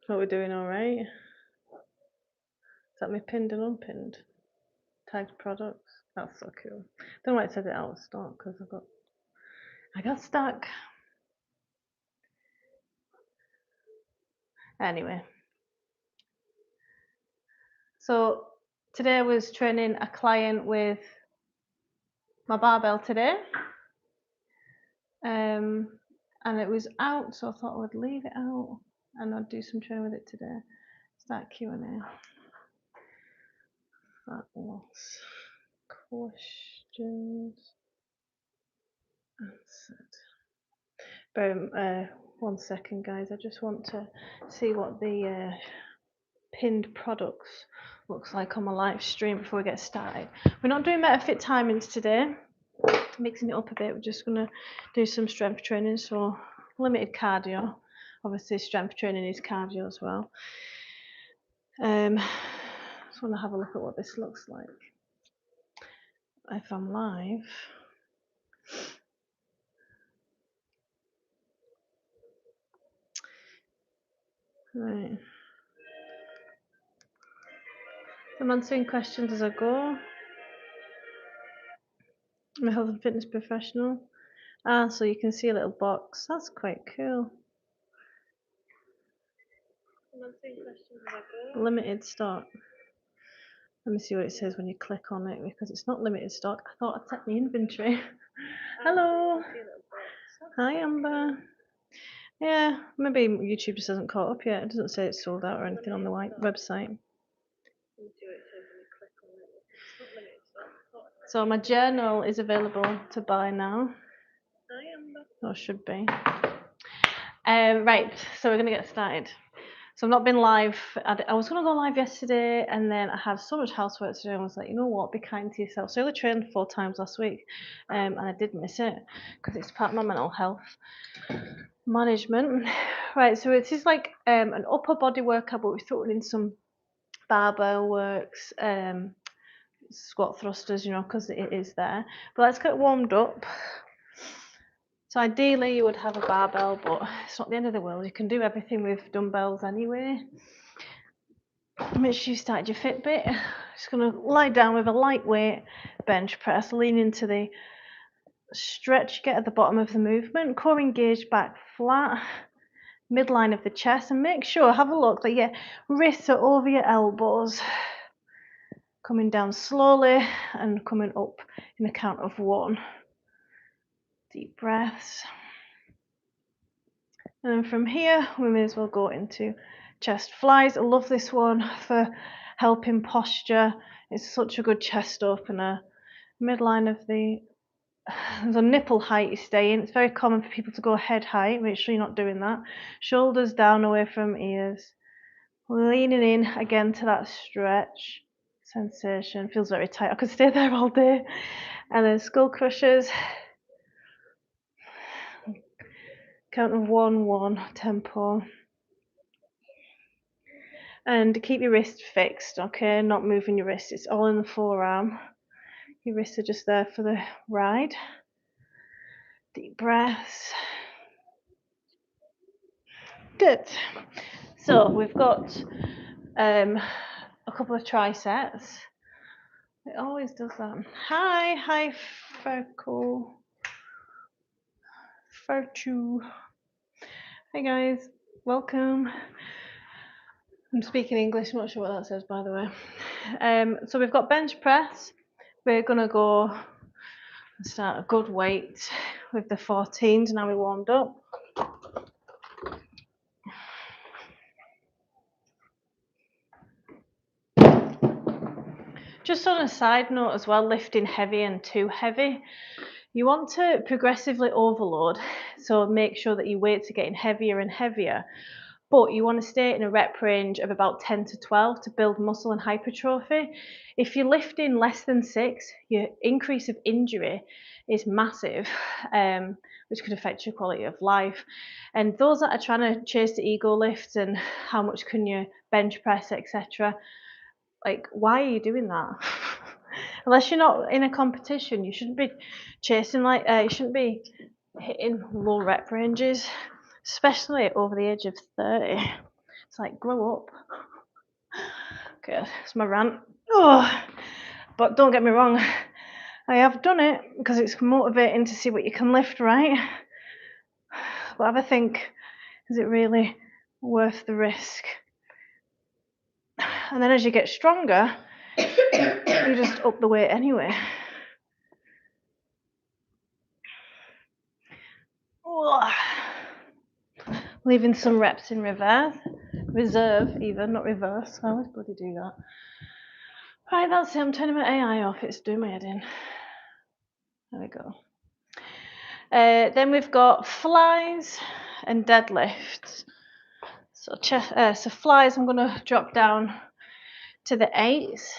What we're doing all right? Is that me pinned and unpinned? Tagged products. That's so cool. Don't know why it says it out of stock because I got stuck. Anyway, so today I was training a client with my barbell today, and it was out, so I thought I would leave it out and I'd do some training with it today. Start Q&A. That was questions answered. But 1 second, guys. I just want to see what the pinned products looks like on my live stream before we get started. We're not doing MetaFit timings today. Mixing it up a bit. We're just gonna do some strength training, so limited cardio. Obviously, strength training is cardio as well. Just want to have a look at what this looks like. If I'm live. Right. I'm answering questions as I go. I'm a health and fitness professional. So you can see a little box. That's quite cool. I'm answering questions as I go. Limited stock. Let me see what it says when you click on it, because it's not limited stock. I thought I'd set my inventory. Hello. Hi, Amber. Yeah, maybe YouTube just hasn't caught up yet. It doesn't say it's sold out or anything on the website. So my journal is available to buy now. Or should be. Right, so we're going to get started. So I've not been live. I was going to go live yesterday, and then I had so much housework to do. And I was like, you know what, be kind to yourself. So I only trained 4 times last week, and I did miss it because it's part of my mental health management. Right, so it is like an upper body workout, but we're throwing in some barbell works, squat thrusters, you know, because it is there. But let's get warmed up. So ideally you would have a barbell, but it's not the end of the world. You can do everything with dumbbells anyway. Make sure you started your Fitbit. Just going to lie down with a lightweight bench press, lean into the stretch, get at the bottom of the movement, core engaged, back flat, midline of the chest, and make sure, have a look that your wrists are over your elbows, coming down slowly and coming up in a count of 1. Deep breaths. And then from here, we may as well go into chest flies. I love this one for helping posture. It's such a good chest opener. Midline of the nipple height you stay in. It's very common for people to go head height. Make sure you're not doing that. Shoulders down away from ears. Leaning in again to that stretch sensation. Feels very tight. I could stay there all day. And then skull crushers. Count of 1, 1 tempo. And keep your wrist fixed, okay? Not moving your wrist. It's all in the forearm. Your wrists are just there for the ride. Deep breaths. Good. So we've got a couple of triceps. It always does that. Hi, Ferco. Ferchu. Hi guys, welcome. I'm speaking English, I'm not sure what that says, by the way. So we've got bench press. We're gonna go and start a good weight with the 14s. Now we warmed up. Just on a side note as well, lifting heavy and too heavy. You want to progressively overload, so make sure that your weights are getting heavier and heavier. But you want to stay in a rep range of about 10 to 12 to build muscle and hypertrophy. If you're lifting less than 6, your increase of injury is massive, which could affect your quality of life. And those that are trying to chase the ego lifts and how much can you bench press, etc., like, why are you doing that? Unless you're not in a competition, you shouldn't be chasing you shouldn't be hitting low rep ranges. especially over the age of 30. It's like, grow up. Okay, that's my rant. Oh, but don't get me wrong, I have done it because it's motivating to see what you can lift, right? But have a think, is it really worth the risk? And then as you get stronger, you just up the weight anyway. Oh. Leaving some reps in reserve even, not reverse. I always bloody do that. Right, that's it. I'm turning my AI off. It's doing my head in. There we go. Then we've got flies and deadlifts. So flies, I'm going to drop down to the 8s.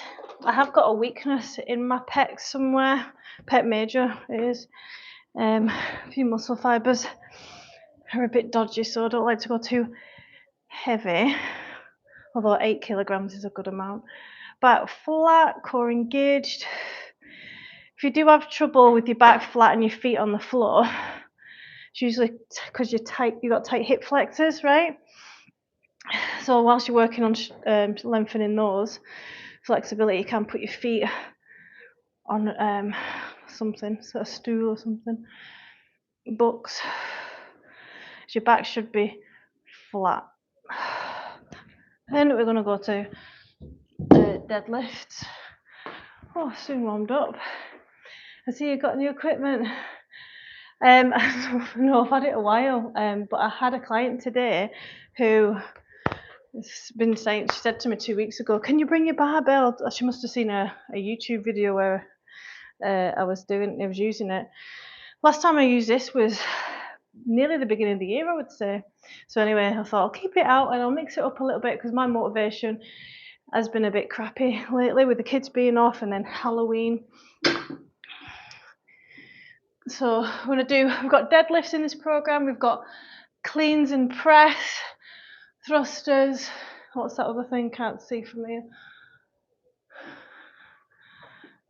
I have got a weakness in my pec somewhere. Pec major it is. A few muscle fibres are a bit dodgy, so I don't like to go too heavy. Although 8 kilograms is a good amount. Back flat, core engaged. If you do have trouble with your back flat and your feet on the floor, it's usually because you've got tight hip flexors, right? So whilst you're working on lengthening those flexibility, you can put your feet on something, so a stool or something, books. So your back should be flat. Then we're going to go to deadlifts. Oh, soon warmed up. I see you've got new equipment. No, I've had it a while, but I had a client today who has been saying, she said to me 2 weeks ago, can you bring your barbell? She must have seen a YouTube video where I was using it. Last time I used this was nearly the beginning of the year, I would say. So anyway, I thought I'll keep it out and I'll mix it up a little bit because my motivation has been a bit crappy lately with the kids being off and then Halloween. So we've got deadlifts in this program, we've got cleans and press, thrusters, what's that other thing, can't see from here.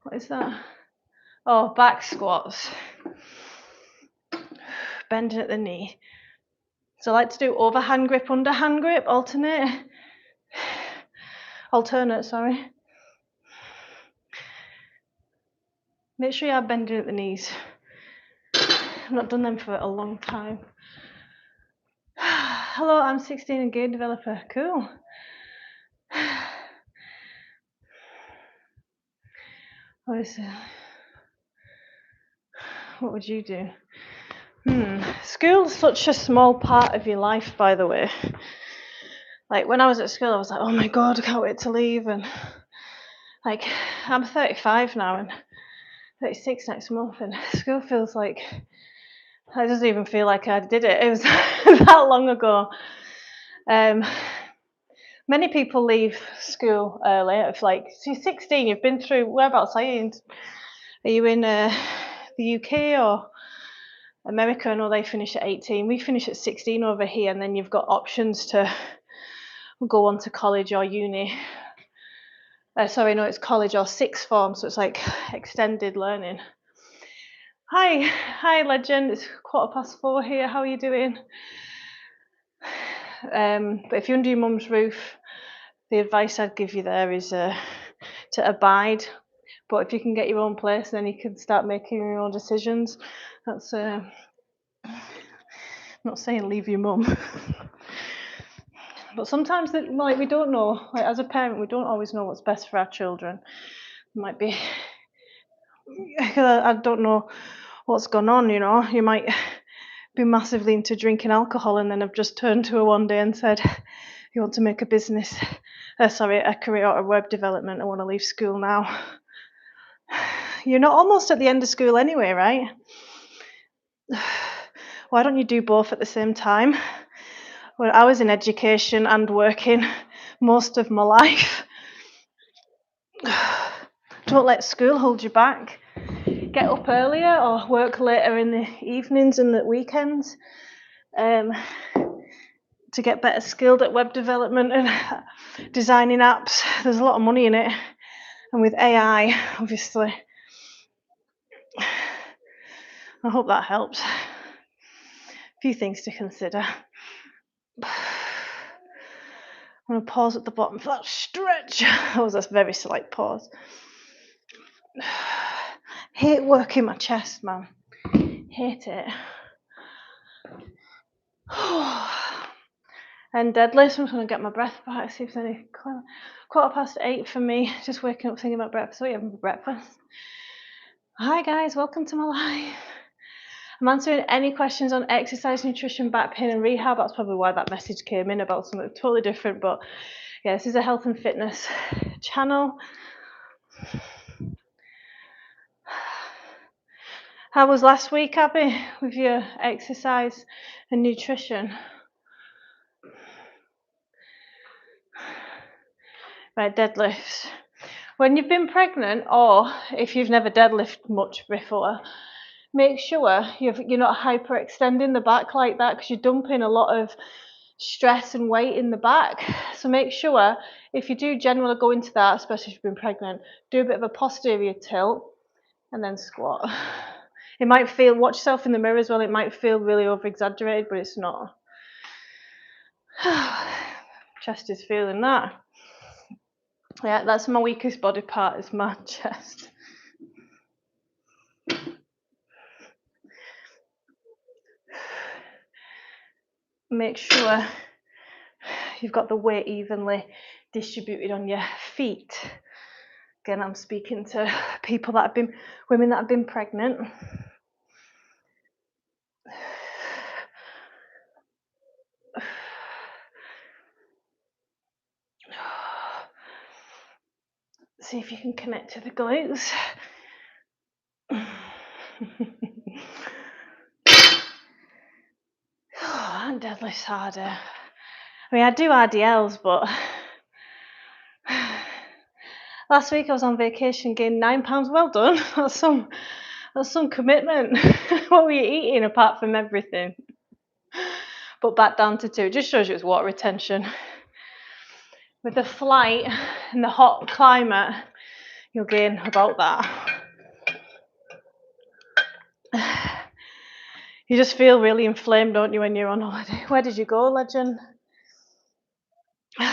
What is that? Oh, back squats, bending at the knee. So I like to do overhand grip, underhand grip, alternate, sorry. Make sure you are bending at the knees. I've not done them for a long time. Hello, I'm 16 and game developer. Cool. What would you do? School's such a small part of your life, by the way. Like when I was at school, I was like, oh my God, I can't wait to leave. And like, I'm 35 now and 36 next month, and school feels like, it doesn't even feel like I did it. It was that long ago. Many people leave school early. If like, so you're 16, you've been through, whereabouts are you? Are you in the UK or America? I know they finish at 18. We finish at 16 over here, and then you've got options to go on to college or uni. It's college or sixth form, so it's like extended learning. Hi, legend. It's 4:15 here. How are you doing? But if you're under your mum's roof, the advice I'd give you there is to abide. But if you can get your own place, then you can start making your own decisions. That's not saying leave your mum. But sometimes we don't know. Like as a parent, we don't always know what's best for our children. It might be. I don't know what's gone on. You might be massively into drinking alcohol, and then I've just turned to her one day and said, "You want to make a career out of web development? I want to leave school now." You're not almost at the end of school anyway, right? Why don't you do both at the same time? Well, I was in education and working most of my life. Don't let school hold you back. Get up earlier or work later in the evenings and the weekends to get better skilled at web development and designing apps. There's a lot of money in it. And with AI, obviously. I hope that helps. few things to consider. I'm going to pause at the bottom for that stretch. That was a very slight pause. Hate working my chest, man. Hate it. And deadlifts, I'm just going to get my breath back, see if there's any 8:15 for me. Just waking up thinking about breakfast. What are you having for breakfast? Hi guys, welcome to my live. I'm answering any questions on exercise, nutrition, back pain and rehab. That's probably why that message came in about something totally different. But yeah, this is a health and fitness channel. How was last week, Abby, with your exercise and nutrition? Right, deadlifts. When you've been pregnant, or if you've never deadlifted much before, make sure you're not hyperextending the back like that, because you're dumping a lot of stress and weight in the back. So make sure, if you do generally go into that, especially if you've been pregnant, do a bit of a posterior tilt and then squat. It might feel, watch yourself in the mirror as well, it might feel really over exaggerated, but it's not. Chest is feeling that. Yeah, that's my weakest body part, is my chest. Make sure you've got the weight evenly distributed on your feet. Again, I'm speaking to women that have been pregnant. See if you can connect to the glutes. And deadlift's harder. I mean, I do RDLs, but last week I was on vacation, gained 9 pounds. Well done. That's some commitment. What were you eating apart from everything? But back down to 2. It just shows you it's water retention. With the flight and the hot climate, you'll gain about that. You just feel really inflamed, don't you, when you're on holiday? Where did you go, legend? So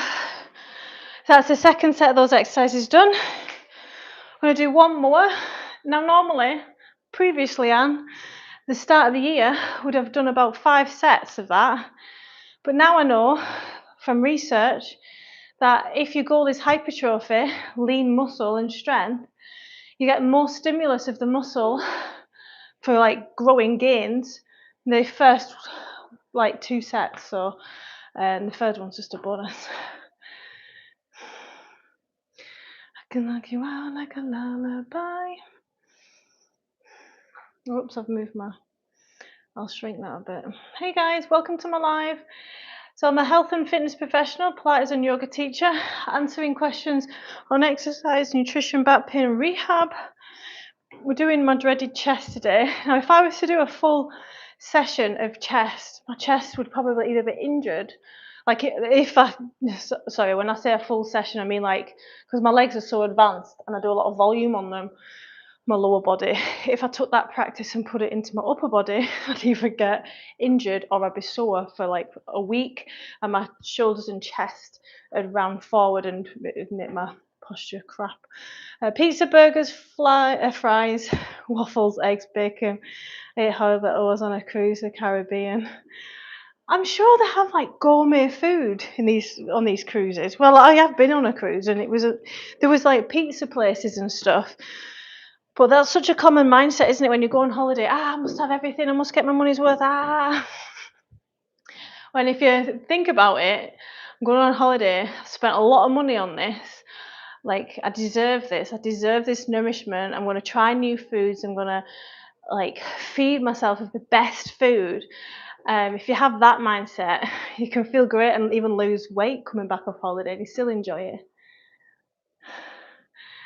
that's the second set of those exercises done. I'm going to do one more. Now, normally, previously, Anne, the start of the year, would have done about 5 sets of that. But now I know from research that if your goal is hypertrophy, lean muscle and strength, you get more stimulus of the muscle for like growing gains in the first 2 sets. So the third one's just a bonus. I can knock you out like a lullaby. Oops, I'll shrink that a bit. Hey guys, welcome to my live. So I'm a health and fitness professional, Pilates and yoga teacher, answering questions on exercise, nutrition, back pain and rehab. We're doing my dreaded chest today. Now, if I was to do a full session of chest, my chest would probably either be injured, when I say a full session, I mean because my legs are so advanced and I do a lot of volume on them, my lower body. If I took that practice and put it into my upper body, I'd either get injured or I'd be sore for like a week, and my shoulders and chest would round forward and it'd make my posture crap. Pizza, burgers, fries, waffles, eggs, bacon. I ate however it was on a cruise, the Caribbean. I'm sure they have like gourmet food on these cruises. Well, I have been on a cruise and there was like pizza places and stuff. But that's such a common mindset, isn't it, when you go on holiday? I must have everything, I must get my money's worth. When if you think about it, I'm going on holiday, I've spent a lot of money on this. Like, I deserve this nourishment. I'm going to try new foods. I'm going to feed myself with the best food. If you have that mindset, you can feel great and even lose weight coming back off holiday and you still enjoy it.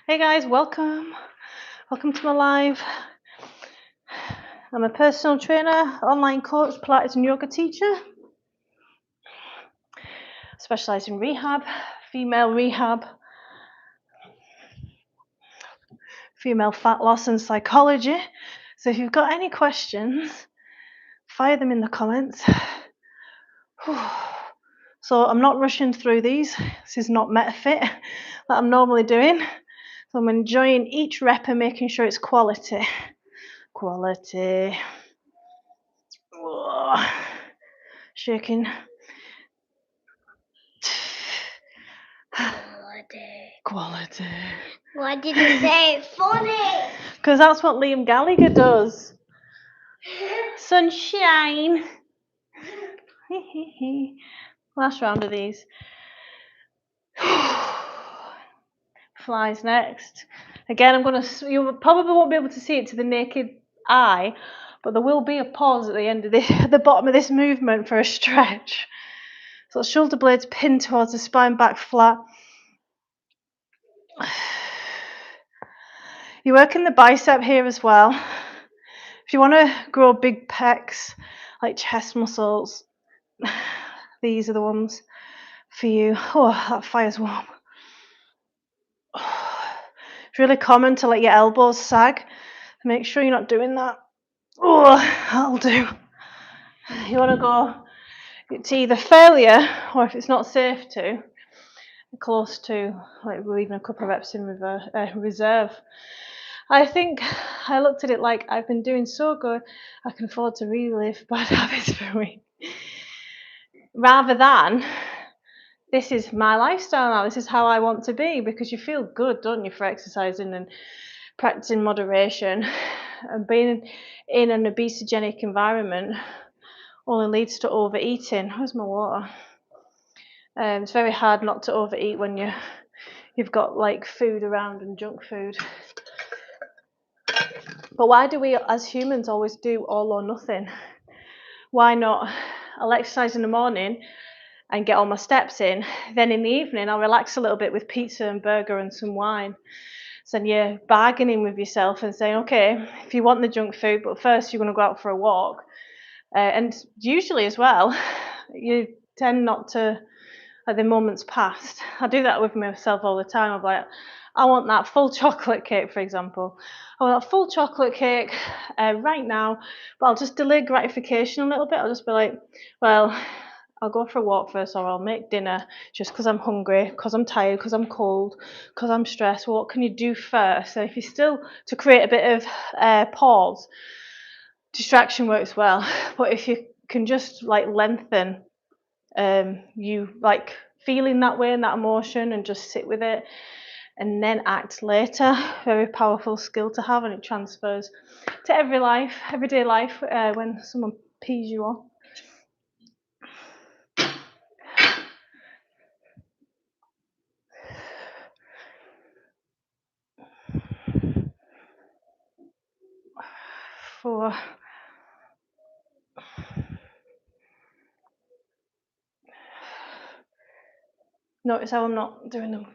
Hey guys, welcome to my live. I'm a personal trainer, online coach, Pilates and yoga teacher. Specialise in rehab, female fat loss and psychology. So if you've got any questions, fire them in the comments. So I'm not rushing through these. This is not MetaFit that I'm normally doing. So I'm enjoying each rep and making sure it's quality. Quality. Whoa. Shaking. Quality. Why did you say funny? Because that's what Liam Gallagher does. Sunshine. Last round of these. Flies next. Again, you probably won't be able to see it to the naked eye, but there will be a pause at the end of at the bottom of this movement for a stretch. So shoulder blades pinned towards the spine, back flat. You're working the bicep here as well. If you want to grow big pecs, like chest muscles, these are the ones for you. Oh, that fire's warm. It's really common to let your elbows sag. Make sure you're not doing that. Oh, that'll do. You want to go to either failure, or if it's not safe to, close to, like leaving a couple of reps in reserve. I think I looked at it like I've been doing so good, I can afford to relive bad habits for a week. Rather than, this is my lifestyle now, this is how I want to be, because you feel good, don't you, for exercising and practicing moderation. And being in an obesogenic environment only leads to overeating. Where's my water? It's very hard not to overeat when you've got like food around and junk food. But why do we as humans always do all or nothing? Why not? I'll exercise in the morning and get all my steps in. Then in the evening, I'll relax a little bit with pizza and burger and some wine. So then you're bargaining with yourself and saying, okay, if you want the junk food, but first you're going to go out for a walk. And usually as well, you tend not to, like the moment's past. I do that with myself all the time. I'm like, I want that full chocolate cake, for example. I want that full chocolate cake right now, but I'll just delay gratification a little bit. I'll just be like, well, I'll go for a walk first, or I'll make dinner just because I'm hungry, because I'm tired, because I'm cold, because I'm stressed. Well, what can you do first? And if you still, to create a bit of pause, distraction works well. But if you can just like lengthen you like feeling that way and that emotion and just sit with it and then act later, very powerful skill to have, and it transfers to everyday life when someone pees you off. For notice how I'm not doing them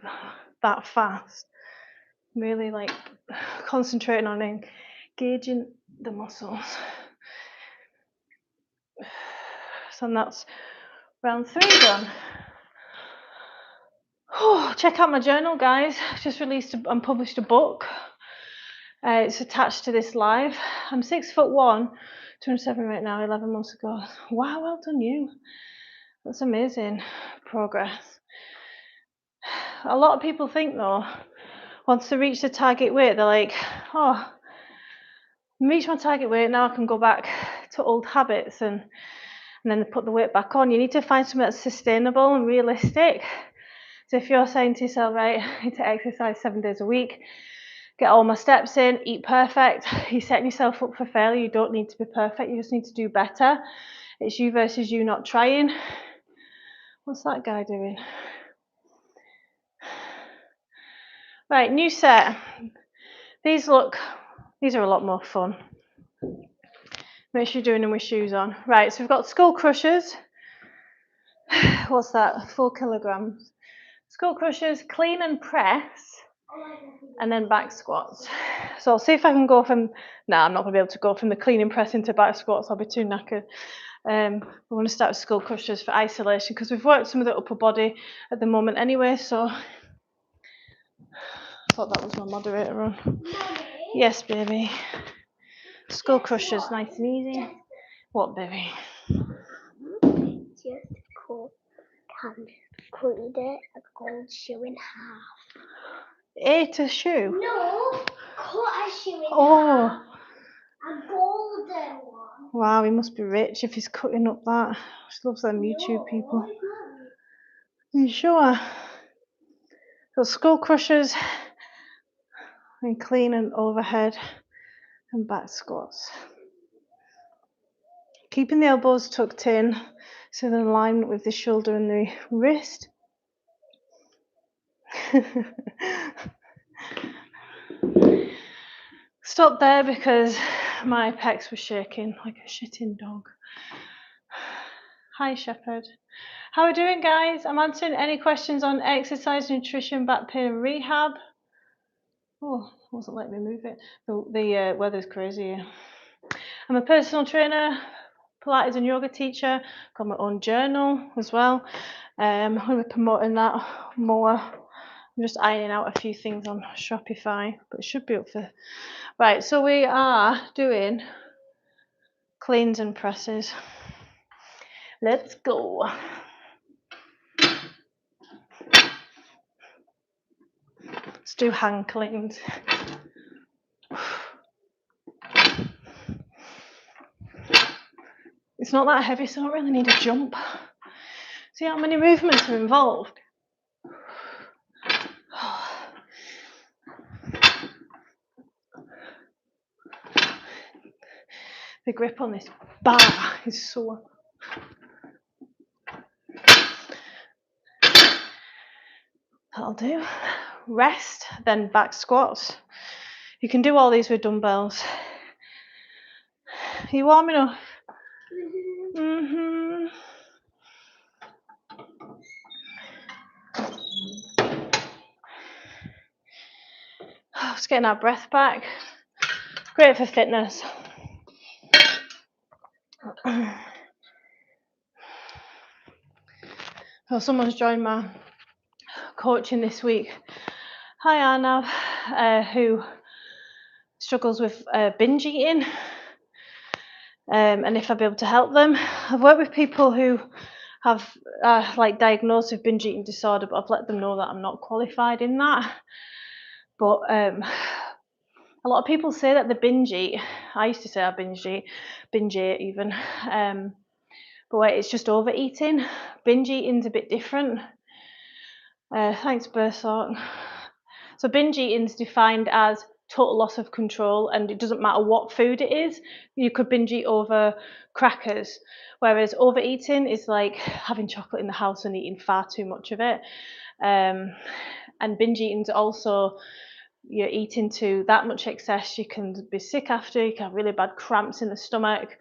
that fast. Really like concentrating on engaging the muscles. So that's round 3 done. Oh, check out my journal, guys. I just released and published a book. It's attached to this live. I'm 6'1", 207 right now, 11 months ago. Wow, well done you. That's amazing progress. A lot of people think though, once they reach the target weight, they're like, oh, reach my target weight, now I can go back to old habits and then they put the weight back on. You need to find something that's sustainable and realistic. So if you're saying to yourself, right, I need to exercise 7 days a week, get all my steps in, eat perfect, you're setting yourself up for failure. You don't need to be perfect, you just need to do better. It's you versus you not trying. What's that guy doing? Right, new set. These are a lot more fun. Make sure you're doing them with shoes on. Right, so we've got skull crushers. What's that? 4 kilograms. Skull crushers, clean and press, and then back squats. So I'll see if I can go from, I'm not going to be able to go from the clean and press into back squats, I'll be too knackered. We're going to start with skull crushers for isolation because we've worked some of the upper body at the moment anyway, so I thought that was my moderator on. Yes, baby. Skull crushers, nice and easy. What, baby? Just cut a gold shoe in half. Ate a shoe? No, cut a shoe in Oh. half. A golden one. Wow, he must be rich if he's cutting up that. She loves them YouTube people. No, it's not. Are you sure? Got skull crushers and clean and overhead and back squats. Keeping the elbows tucked in so they're in alignment with the shoulder and the wrist. Stop there because my pecs were shaking like a shitting dog. Hi, Shepherd. How are we doing, guys? I'm answering any questions on exercise, nutrition, back pain, and rehab. Oh, wasn't letting me move it. The weather's crazy. I'm a personal trainer, Pilates and yoga teacher. Got my own journal as well. I'm going to be promoting that more. I'm just ironing out a few things on Shopify, but it should be up for. Right, so we are doing cleans and presses. Let's go. Let's do hand cleans. It's not that heavy, so I don't really need a jump. See how many movements are involved? The grip on this bar is sore. That'll do. Rest, then back squats. You can do all these with dumbbells. Are you warm enough? Mm-hmm. Just getting our breath back. Great for fitness. So someone's joined my coaching this week. Hi, Arnav, who struggles with binge eating. And if I'd be able to help them. I've worked with people who have like diagnosed with binge eating disorder, but I've let them know that I'm not qualified in that. But a lot of people say that they binge eat. I used to say I binge ate even. But it's just overeating. Binge eating's a bit different. Thanks, Bursart. So binge eating is defined as total loss of control, and it doesn't matter what food it is. You could binge eat over crackers, whereas overeating is like having chocolate in the house and eating far too much of it. And binge eating is also you're eating to that much excess, you can be sick after, you can have really bad cramps in the stomach.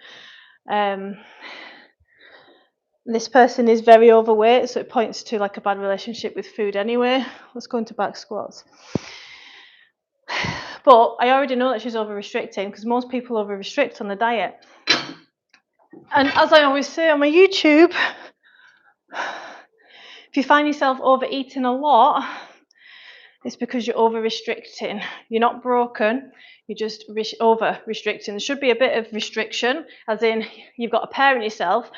This person is very overweight, so it points to like a bad relationship with food anyway. Let's go into back squats. But I already know that she's over-restricting because most people over-restrict on the diet. And as I always say on my YouTube, if you find yourself overeating a lot, it's because you're over-restricting. You're not broken, you're just over-restricting. There should be a bit of restriction, as in you've got to parent yourself.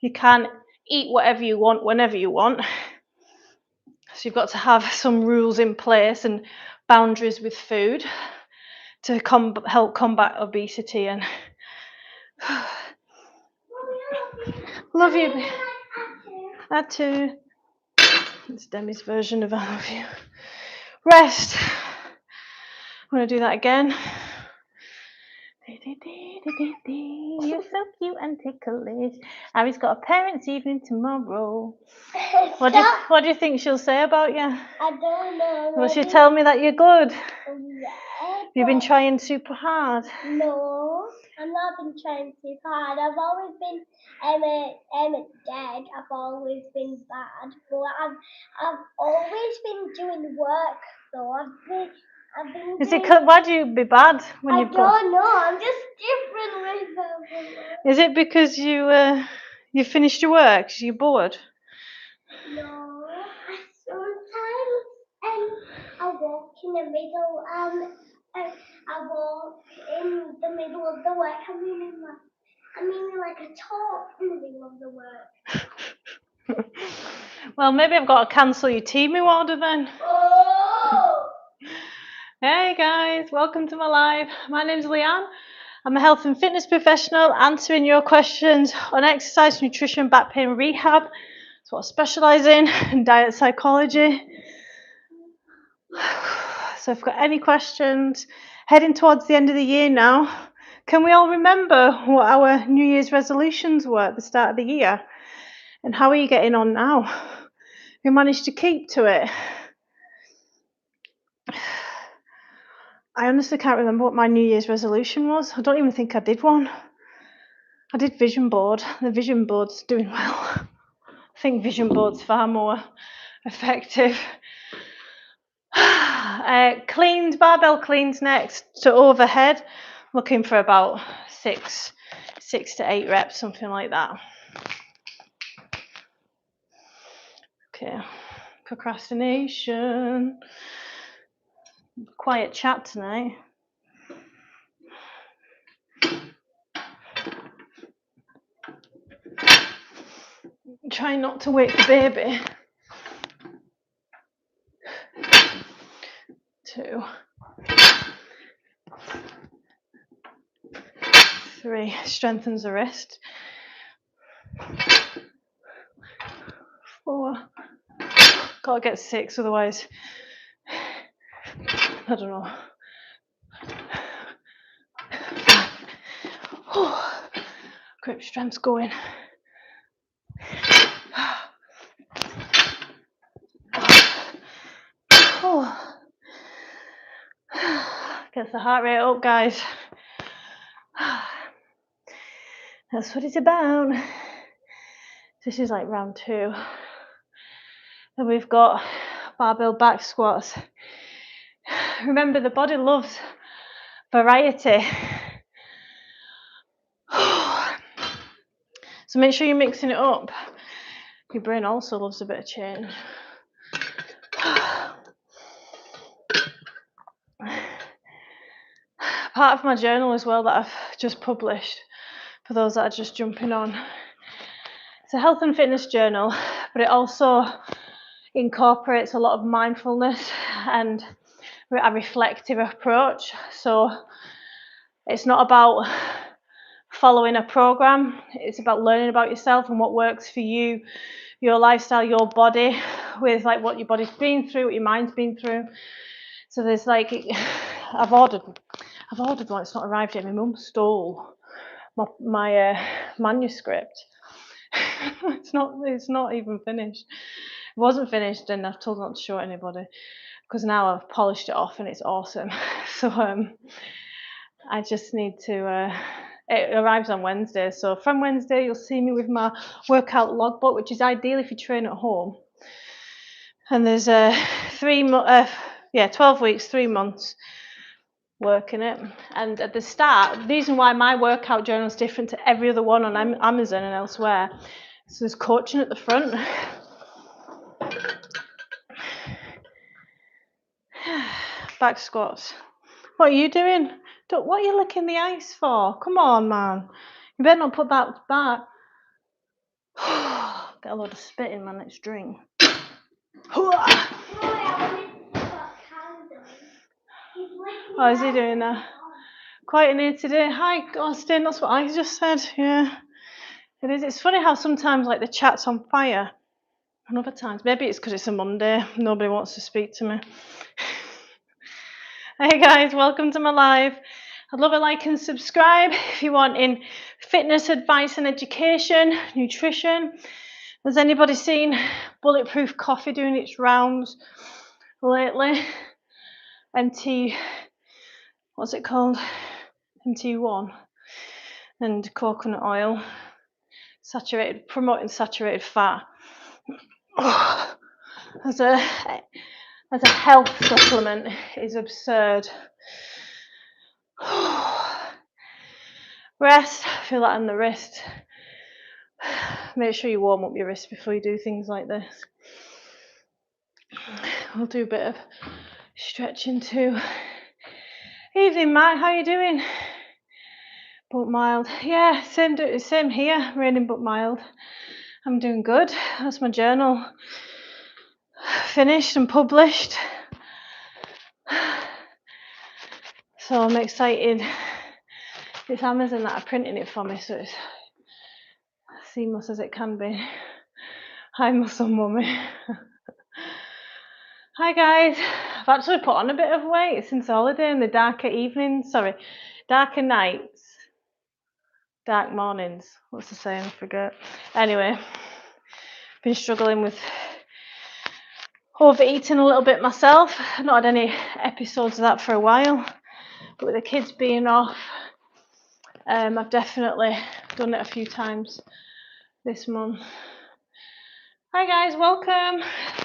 You can't eat whatever you want whenever you want. So you've got to have some rules in place and boundaries with food to help combat obesity. And love you. That too. It's Demi's version of I love you. Rest. I'm going to do that again. You're so cute and ticklish. Abby's got a parents' evening tomorrow. What do you think she'll say about you? I don't know. Will she tell me that you're good? Yeah, You've been trying super hard. No, I've not been trying too hard. I've always been dead. I've always been bad, but I've always been doing work. So I've been. Is it? Why do you be bad when you've got? I don't know. I'm just different with them. Is it because you finished your work? You're bored? No, sometimes I walk in the middle I walk in the middle of the work I'm in. I mean like a talk in the middle of the work. Well, maybe I've got to cancel your teaming order then. Oh! Hey guys, welcome to my live. My name's Leanne. I'm a health and fitness professional answering your questions on exercise, nutrition, back pain, rehab. That's what I specialise in, and diet psychology. So if you've got any questions, heading towards the end of the year now, can we all remember what our New Year's resolutions were at the start of the year? And how are you getting on now? You managed to keep to it? I honestly can't remember what my New Year's resolution was. I don't even think I did one. I did vision board. The vision board's doing well. I think vision board's far more effective. Cleaned, barbell cleans next to overhead. Looking for about six to 8 reps, something like that. Okay, procrastination. Quiet chat tonight. Try not to wake the baby. 2, 3, strengthens the wrist. 4, gotta get 6, otherwise, I don't know. 5, grip strength's going. Gets the heart rate up, guys. That's what it's about. This is like round 2. Then we've got barbell back squats. Remember, the body loves variety. So make sure you're mixing it up. Your brain also loves a bit of change. Part of my journal as well that I've just published, for those that are just jumping on. It's a health and fitness journal, but it also incorporates a lot of mindfulness and a reflective approach. So it's not about following a program, it's about learning about yourself and what works for you, your lifestyle, your body, with like what your body's been through, what your mind's been through. So there's like, I've ordered one, it's not arrived yet. My mum stole my manuscript. It's not even finished. It wasn't finished, and I've told her not to show it anybody, because now I've polished it off and it's awesome. So I just need to, it arrives on Wednesday, so from Wednesday you'll see me with my workout logbook, which is ideal if you train at home. And there's 12 weeks, 3 months working it. And at the start, the reason why my workout journal is different to every other one on Amazon and elsewhere, so there's coaching at the front. Back squats. What are you doing? What are you licking the ice for? Come on, man. You better not put that back. Get a load of spit in my next drink. Oh, is he doing that? Quite in here today. Hi, Austin. That's what I just said. Yeah, it is. It's funny how sometimes like the chat's on fire, and other times maybe it's because it's a Monday. Nobody wants to speak to me. Hey guys, welcome to my live. I'd love a like and subscribe if you want in fitness advice and education, nutrition. Has anybody seen Bulletproof Coffee doing its rounds lately? What's it called? MT1 and coconut oil, promoting saturated fat. As a health supplement is absurd. Rest, feel that in the wrist. Make sure you warm up your wrist before you do things like this. We'll do a bit of stretching too. Evening, Matt, how are you doing? but mild. Yeah, same here. Raining but mild. I'm doing good. That's my journal finished and published. So I'm excited. It's Amazon that are printing it for me, so it's seamless as it can be. Hi, muscle mummy. Hi guys. I've actually put on a bit of weight since holiday in the darker nights. Dark mornings. What's the saying? I forget. Anyway, been struggling with overeating a little bit myself. I've not had any episodes of that for a while, but with the kids being off, I've definitely done it a few times this month. Hi guys, welcome.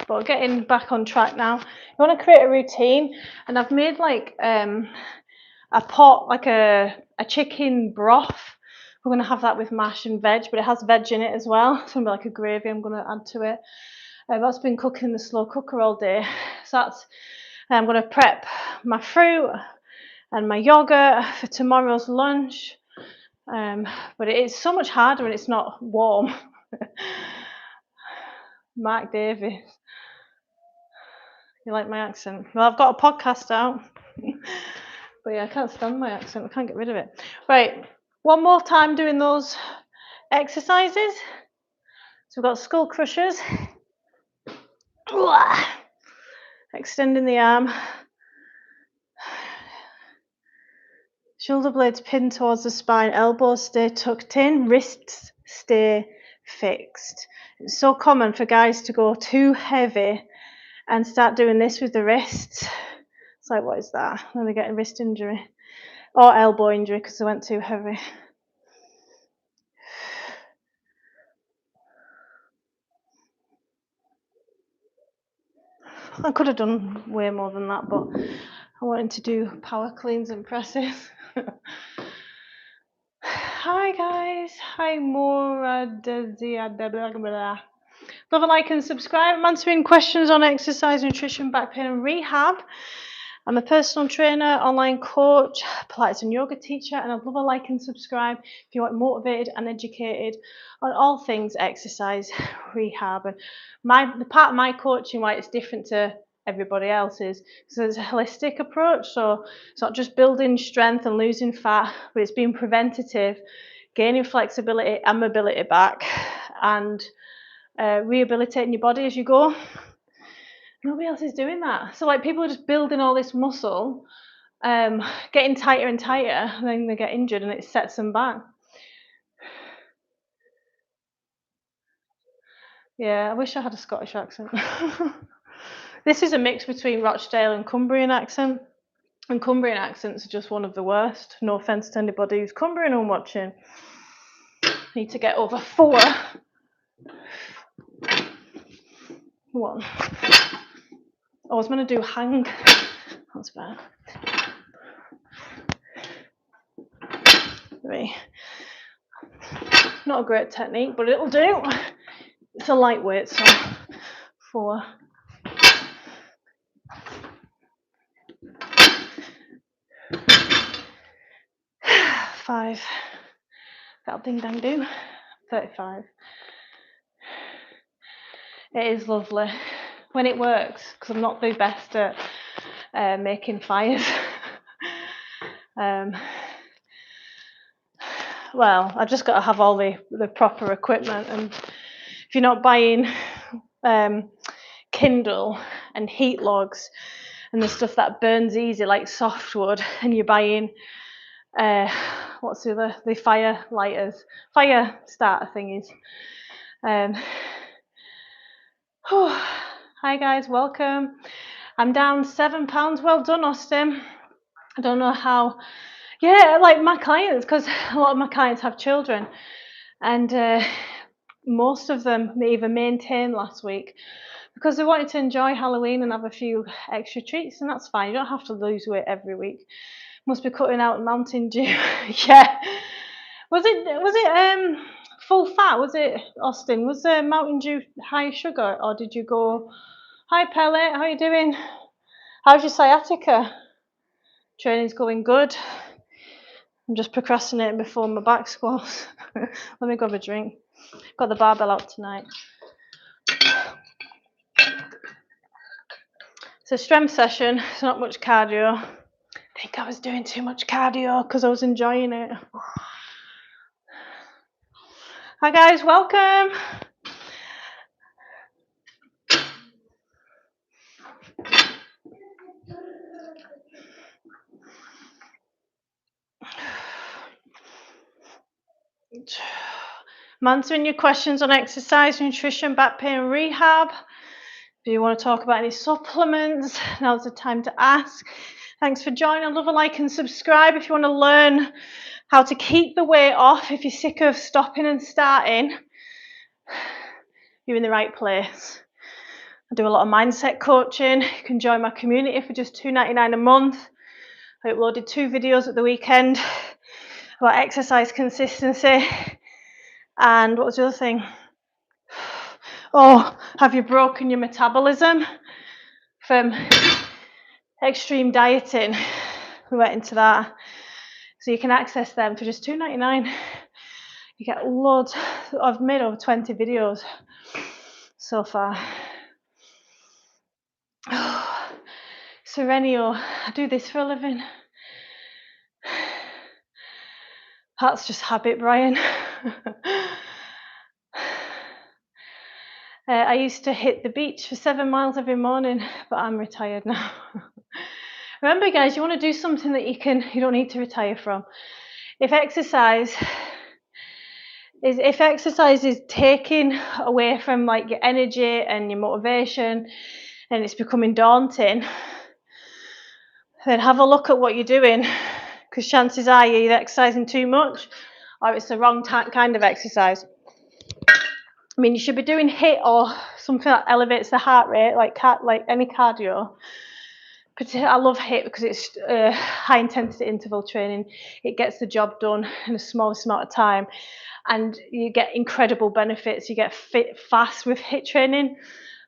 But getting back on track now. You want to create a routine, and I've made like a pot, like a chicken broth. We're going to have that with mash and veg, but it has veg in it as well. It's going to be like a gravy I'm going to add to it. That's been cooking in the slow cooker all day. So that's, I'm going to prep my fruit and my yogurt for tomorrow's lunch. But it is so much harder when it's not warm. Mark Davis. You like my accent? Well, I've got a podcast out. But yeah, I can't stand my accent. I can't get rid of it. Right, one more time doing those exercises. So we've got skull crushers. Extending the arm. Shoulder blades pinned towards the spine. Elbows stay tucked in. Wrists stay fixed. It's so common for guys to go too heavy and start doing this with the wrists. It's like, what is that? Then they get a wrist injury or elbow injury because they went too heavy. I could have done way more than that, but I wanted to do power cleans and presses. Hi guys. Hi Mora. Love a like and subscribe. I'm answering questions on exercise, nutrition, back pain and rehab. I'm a personal trainer, online coach, Pilates and yoga teacher, and I'd love a like and subscribe if you want motivated and educated on all things exercise, rehab. And the part of my coaching, why it's different to everybody else's, so it's a holistic approach. So it's not just building strength and losing fat, but it's being preventative, gaining flexibility and mobility back, and rehabilitating your body as you go. Nobody else is doing that. So like people are just building all this muscle, getting tighter and tighter, and then they get injured and it sets them back. Yeah, I wish I had a Scottish accent. This is a mix between Rochdale and Cumbrian accent. And Cumbrian accents are just one of the worst. No offence to anybody who's Cumbrian and watching. Need to get over 4. 1. I was going to do hang. That's bad. 3. Not a great technique, but it'll do. It's a lightweight, so 4. 5. That'll ding dang do. 35. It is lovely when it works, because I'm not the best at making fires. Well, I've just got to have all the proper equipment, and if you're not buying Kindle and heat logs and the stuff that burns easy like softwood, and you're buying what's the fire lighters, fire starter thingies. Hi guys, welcome. I'm down 7 pounds. Well done, Austin. I don't know how. Yeah, like my clients, because a lot of my clients have children, and most of them even maintained last week because they wanted to enjoy Halloween and have a few extra treats, and that's fine. You don't have to lose weight every week. Must be cutting out Mountain Dew. Yeah. Was it full fat? Was it, Austin? Was Mountain Dew high sugar, or did you go? Hi Pellet, how are you doing? How's your sciatica? Training's going good. I'm just procrastinating before my back squats. Let me grab a drink. Got the barbell out tonight. It's a strength session. It's not much cardio. I think I was doing too much cardio because I was enjoying it. Hi guys, welcome. I'm answering your questions on exercise, nutrition, back pain, rehab. If you want to talk about any supplements, now's the time to ask. Thanks for joining. Love a like and subscribe if you want to learn how to keep the weight off. If you're sick of stopping and starting, you're in the right place. I do a lot of mindset coaching. You can join my community for just $2.99 a month. I uploaded 2 videos at the weekend about exercise consistency. And what was the other thing? Oh, have you broken your metabolism from extreme dieting? We went into that. So you can access them for just $2.99. You get loads. I've made over 20 videos so far. Oh, Serenio, I do this for a living. That's just habit, Brian. I used to hit the beach for 7 miles every morning, but I'm retired now. Remember, guys, you want to do something that you don't need to retire from. If exercise is taking away from like your energy and your motivation, and it's becoming daunting, then have a look at what you're doing, because chances are you're either exercising too much or it's the wrong kind of exercise. I mean, you should be doing HIIT or something that elevates the heart rate, like any cardio. I love HIIT because it's high intensity interval training. It gets the job done in the smallest amount of time, and you get incredible benefits. You get fit fast with HIIT training,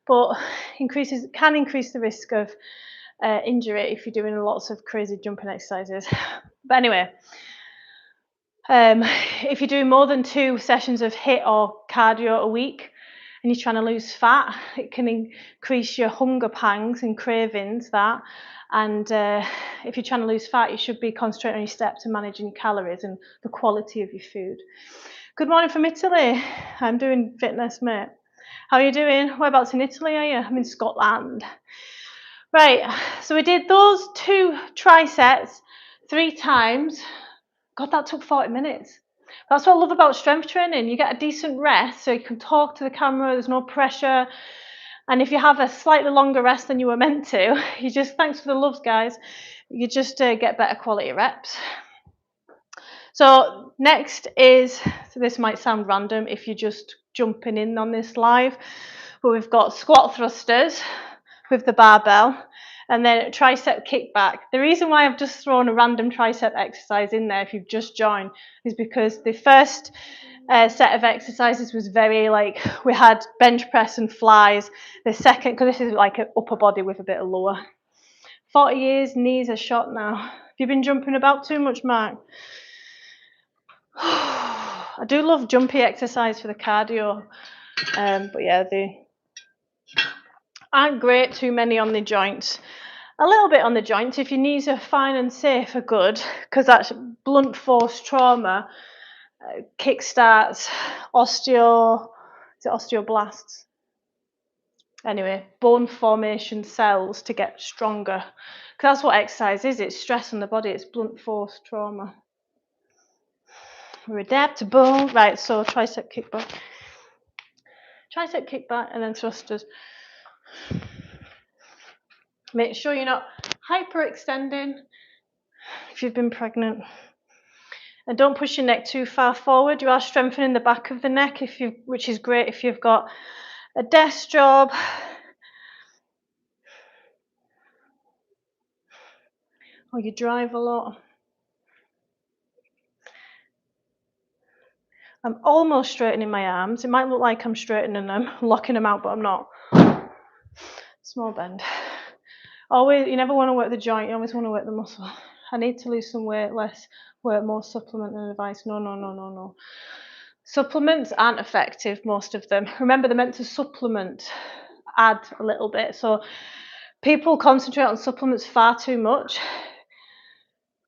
but can increase the risk of injury if you're doing lots of crazy jumping exercises. But anyway, if you're doing more than 2 sessions of HIIT or cardio a week and you're trying to lose fat, it can increase your hunger pangs and cravings. And if you're trying to lose fat, you should be concentrating on your steps and managing your calories and the quality of your food. Good morning from Italy. I'm doing fitness, mate. How are you doing? Whereabouts in Italy are you? I'm in Scotland. Right, so we did those 2 trisets 3 times. God, that took 40 minutes. That's what I love about strength training. You get a decent rest, so you can talk to the camera, there's no pressure. And if you have a slightly longer rest than you were meant to, thanks for the loves, guys, you just get better quality reps. So next is, so this might sound random if you're just jumping in on this live, but we've got squat thrusters with the barbell, and then tricep kickback. The reason why I've just thrown a random tricep exercise in there, if you've just joined, is because the first set of exercises was very we had bench press and flies. The second, because this is like an upper body with a bit of lower. 40 years, knees are shot now. Have you been jumping about too much, Mark? I do love jumpy exercise for the cardio, but yeah, they aren't great too many on the joints. A little bit on the joints if your knees are fine and safe are good, because that's blunt force trauma kickstarts osteoblasts. Anyway, bone formation cells to get stronger. Because that's what exercise is. It's stress on the body. It's blunt force trauma. We're adaptable. Right, so tricep kickback. Tricep kickback and then thrusters. Make sure you're not hyperextending if you've been pregnant. And don't push your neck too far forward. You are strengthening the back of the neck, which is great if you've got a desk job. Or you drive a lot. I'm almost straightening my arms. It might look like I'm straightening them, locking them out, but I'm not. Small bend. Always, you never want to work the joint, you always want to work the muscle. I need to lose some weight, less work, more supplement than advice. No, no, no, no, no. Supplements aren't effective, most of them. Remember, they're meant to supplement, add a little bit. So people concentrate on supplements far too much.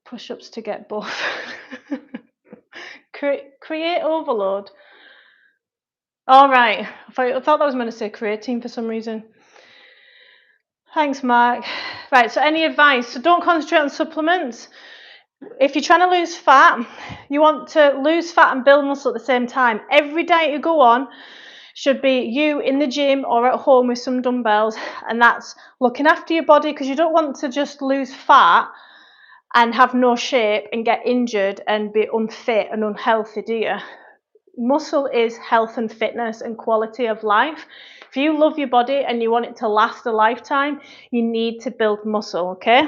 Push-ups to get buff. Create overload. All right. I thought that was meant to say creatine for some reason. Thanks, Mark. Right, so any advice? So don't concentrate on supplements. If you're trying to lose fat, you want to lose fat and build muscle at the same time. Every diet you go on should be you in the gym or at home with some dumbbells, and that's looking after your body, because you don't want to just lose fat and have no shape and get injured and be unfit and unhealthy, do you? Muscle is health and fitness and quality of life. If you love your body and you want it to last a lifetime, you need to build muscle, okay?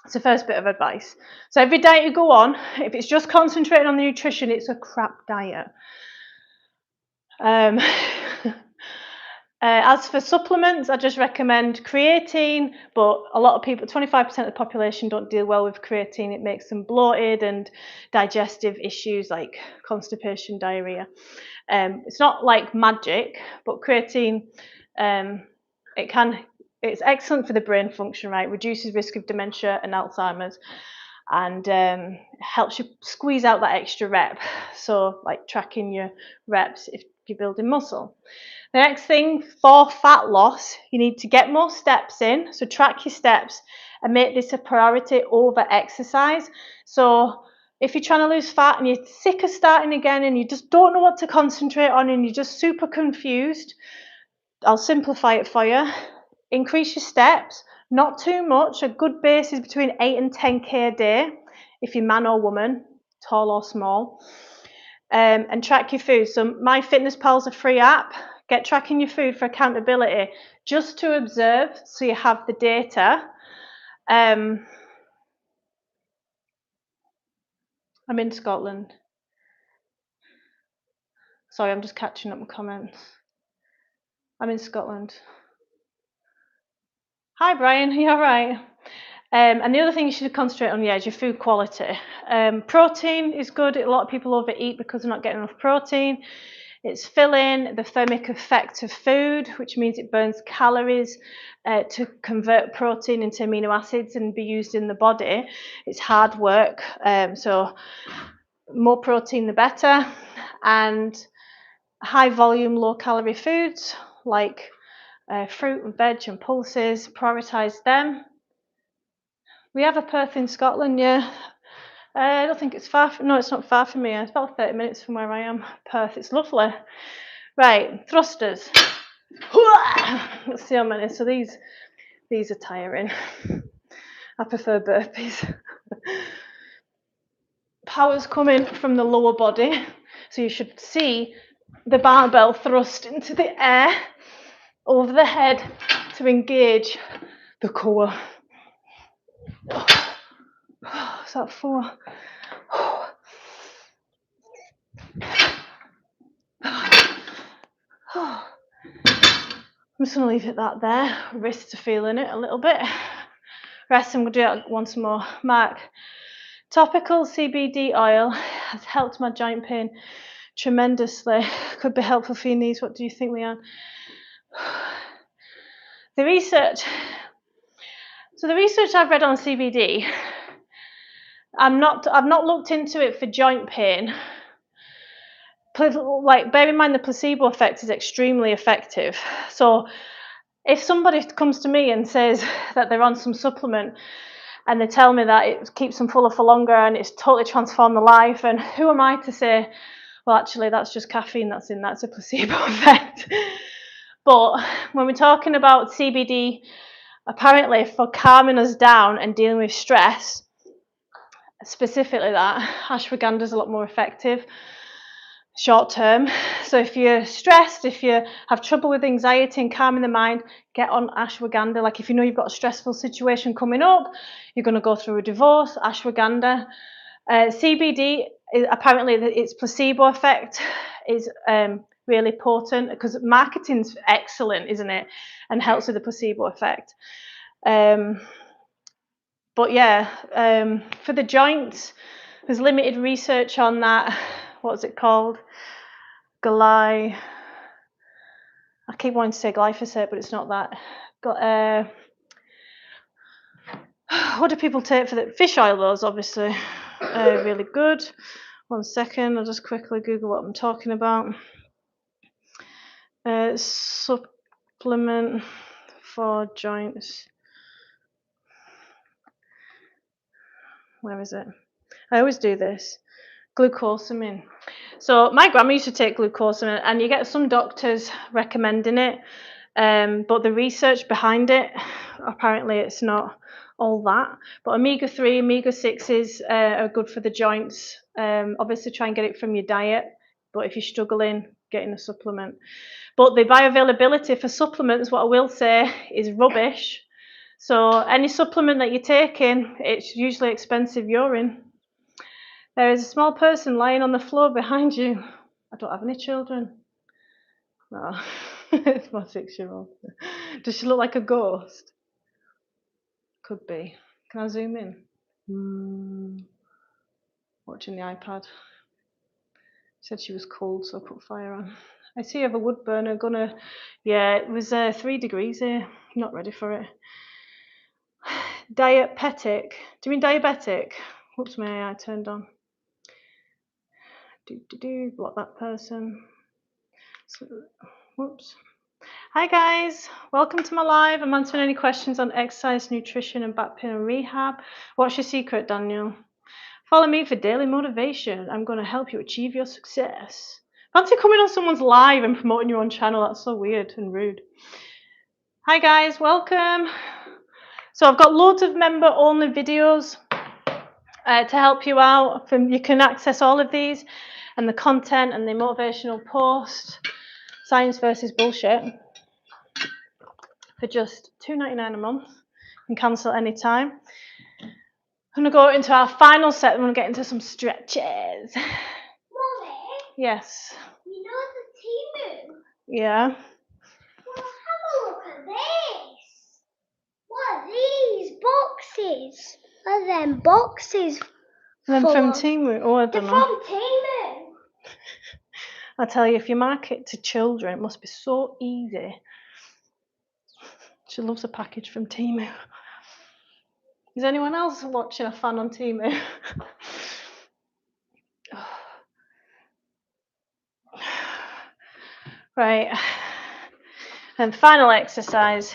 It's the first bit of advice. So every diet you go on, if it's just concentrating on the nutrition, it's a crap diet. As for supplements, I just recommend creatine, but a lot of people, 25% of the population don't deal well with creatine. It makes them bloated and digestive issues like constipation, diarrhea. It's not like magic, but creatine, it's excellent for the brain function, right? Reduces risk of dementia and Alzheimer's, and helps you squeeze out that extra rep. So like tracking your reps if you're building muscle. The next thing for fat loss, you need to get more steps in. So track your steps and make this a priority over exercise. So if you're trying to lose fat and you're sick of starting again and you just don't know what to concentrate on and you're just super confused, I'll simplify it for you. Increase your steps, not too much. A good base is between 8 and 10k a day, if you're man or woman, tall or small. And track your food. So MyFitnessPal's a free app. Get tracking your food for accountability, just to observe, so you have the data. I'm in Scotland. Sorry, I'm just catching up my comments. I'm in Scotland. Hi, Brian. Are you all right? And the other thing you should concentrate on, is your food quality. Protein is good. A lot of people overeat because they're not getting enough protein. It's filling, the thermic effect of food, which means it burns calories to convert protein into amino acids and be used in the body. It's hard work, so more protein the better. And high volume, low calorie foods like fruit and veg and pulses, prioritise them. We have a Perth in Scotland, yeah. I don't think it's far. No, it's not far from me. It's about 30 minutes from where I am. Perth, it's lovely. Right, thrusters. Let's see how many. So these are tiring. I prefer burpees. Power's coming from the lower body, so you should see the barbell thrust into the air over the head to engage the core. Is that 4? I'm just going to leave it that there. Wrists are feeling it a little bit. Rest, I'm going to do it once more. Mark, topical CBD oil has helped my joint pain tremendously. Could be helpful for your knees. What do you think, Leanne? The research I've read on CBD, I've not looked into it for joint pain. Like, bear in mind the placebo effect is extremely effective. So if somebody comes to me and says that they're on some supplement and they tell me that it keeps them fuller for longer and it's totally transformed their life, and who am I to say, well, actually, that's just caffeine that's a placebo effect. But when we're talking about CBD, apparently for calming us down and dealing with stress, specifically that, ashwagandha is a lot more effective short term. So if you're stressed, if you have trouble with anxiety and calming the mind, get on ashwagandha. Like if you know you've got a stressful situation coming up, you're going to go through a divorce, ashwagandha. CBD, apparently its placebo effect is really potent, because marketing's excellent, isn't it, and helps with the placebo effect. But yeah, for the joints, there's limited research on that. What's it called? I keep wanting to say glyphosate, but it's not that. What do people take for the fish oil? Those obviously really good. 1 second, I'll just quickly Google what I'm talking about. Supplement for joints. Where is it? I always do this. Glucosamine. So my grandma used to take glucosamine, and you get some doctors recommending it, but the research behind it, apparently it's not all that. But omega-3, omega-6s are good for the joints. Obviously try and get it from your diet, but if you're struggling, getting a supplement. But the bioavailability for supplements, what I will say, is rubbish. So any supplement that you're taking, it's usually expensive urine. There is a small person lying on the floor behind you. I don't have any children. No, it's my 6-year-old. Does she look like a ghost? Could be. Can I zoom in? Watching the iPad. She said she was cold, so I put fire on. I see you have a wood burner. Yeah, it was 3 degrees here. Not ready for it. Diabetic. Do you mean diabetic? Whoops, my AI turned on. Block that person. Whoops. Hi guys, welcome to my live. I'm answering any questions on exercise, nutrition and back pain and rehab. What's your secret, Daniel? Follow me for daily motivation. I'm going to help you achieve your success. Fancy coming on someone's live and promoting your own channel. That's so weird and rude. Hi guys, welcome. So I've got loads of member only videos to help you out. You can access all of these and the content and the motivational post, science versus bullshit, for just $2.99 a month. You can cancel anytime. I'm going to go into our final set. I'm going to get into some stretches. Mommy, Yes. you know the Timu? Yeah. Well, have a look at this. What are these boxes? What are them boxes? Then from Timu. Oh, I They're don't know. from Timu. I tell you, if you market to children, it must be so easy. She loves a package from Timu. Is anyone else watching a fan on Timu? Right. And final exercise,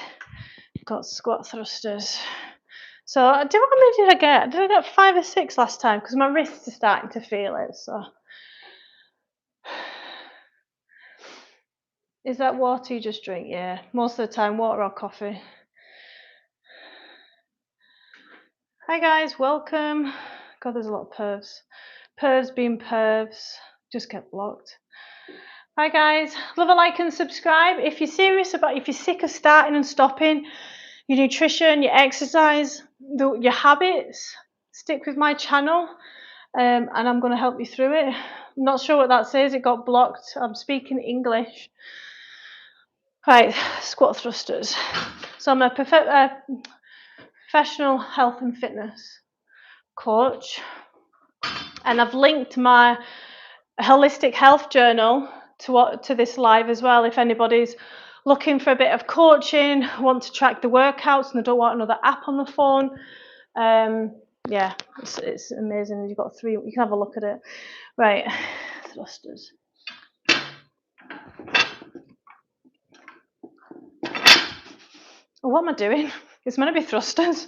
got squat thrusters. So how many did I get? Did I get 5 or 6 last time? Because my wrists are starting to feel it. So is that water you just drink? Yeah, most of the time, water or coffee. Hi guys, welcome. God, there's a lot of pervs. Pervs being pervs, just get blocked. Hi guys, love a like and subscribe. If you're sick of starting and stopping your nutrition, your exercise, your habits, stick with my channel, and I'm going to help you through it. I'm not sure what that says. It got blocked. I'm speaking English. Right, squat thrusters. So I'm a professional health and fitness coach, and I've linked my holistic health journal to this live as well. If anybody's looking for a bit of coaching, want to track the workouts, and they don't want another app on the phone, yeah, it's amazing. You've got 3. You can have a look at it. Right, thrusters. What am I doing? It's meant to be thrusters.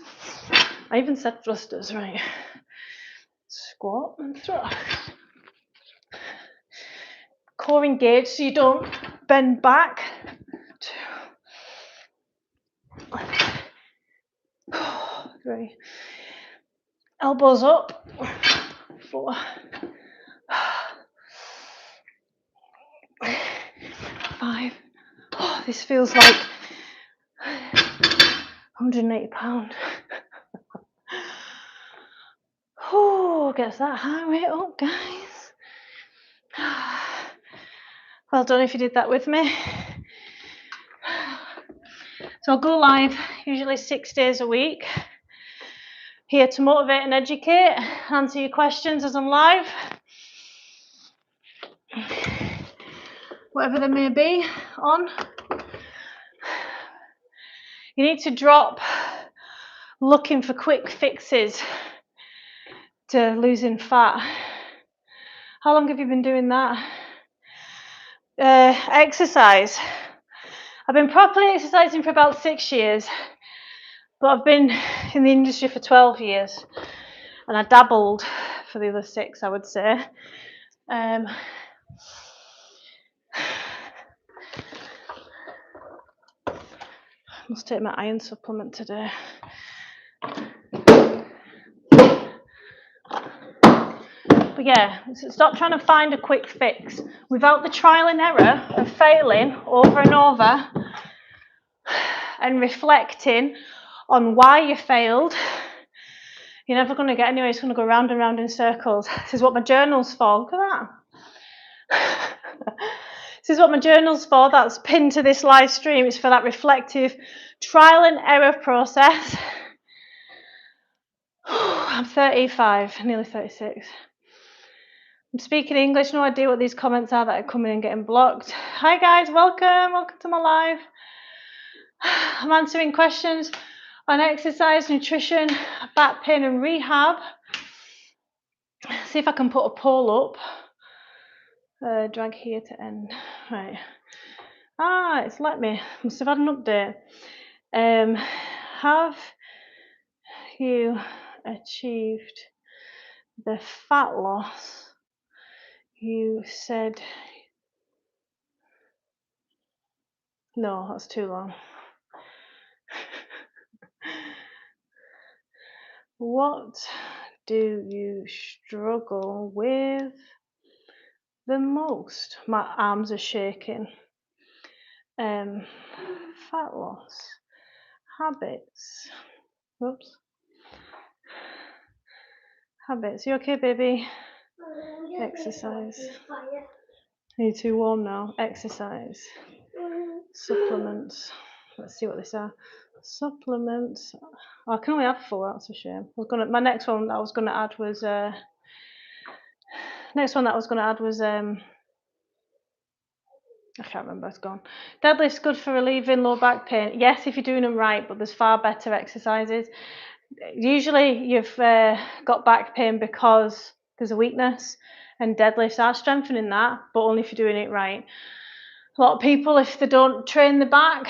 I even said thrusters, right? Squat and thrust. Core engaged so you don't bend back. 2, 3. Elbows up. 4. 5. Oh, this feels like 180 pounds. Oh, gets that heart rate up, guys. Well done if you did that with me. So I'll go live usually 6 days a week. Here to motivate and educate, answer your questions as I'm live. Whatever they may be on. You need to drop looking for quick fixes to losing fat. How long have you been doing that? Exercise. I've been properly exercising for about 6 years, but I've been in the industry for 12 years, and I dabbled for the other 6, I would say. Must take my iron supplement today. But yeah, stop trying to find a quick fix. Without the trial and error of failing over and over and reflecting on why you failed, you're never going to get anywhere. It's going to go round and round in circles. This is what my journal's for. Look at that. This is what my journal's for. That's pinned to this live stream. It's for that reflective trial and error process. I'm 35, nearly 36. I'm speaking English, no idea what these comments are that are coming and getting blocked. Hi guys, welcome to my live. I'm answering questions on exercise, nutrition, back pain and rehab. See if I can put a poll up. Drag here to end. Right. It's let me. Must have had an update. Have you achieved the fat loss you said? No, that's too long. What do you struggle with the most? My arms are shaking. Fat loss, habits. Whoops. Habits. You okay, baby? Exercise. Are you too warm now? Exercise. Supplements. Let's see what these are. Supplements. Oh, I can only add 4. That's a shame. My next one that I was going to add was. I can't remember. It's gone. Deadlift's good for relieving low back pain. Yes, if you're doing them right, but there's far better exercises. Usually, you've got back pain because there's a weakness, and deadlifts are strengthening that, but only if you're doing it right. A lot of people, if they don't train the back,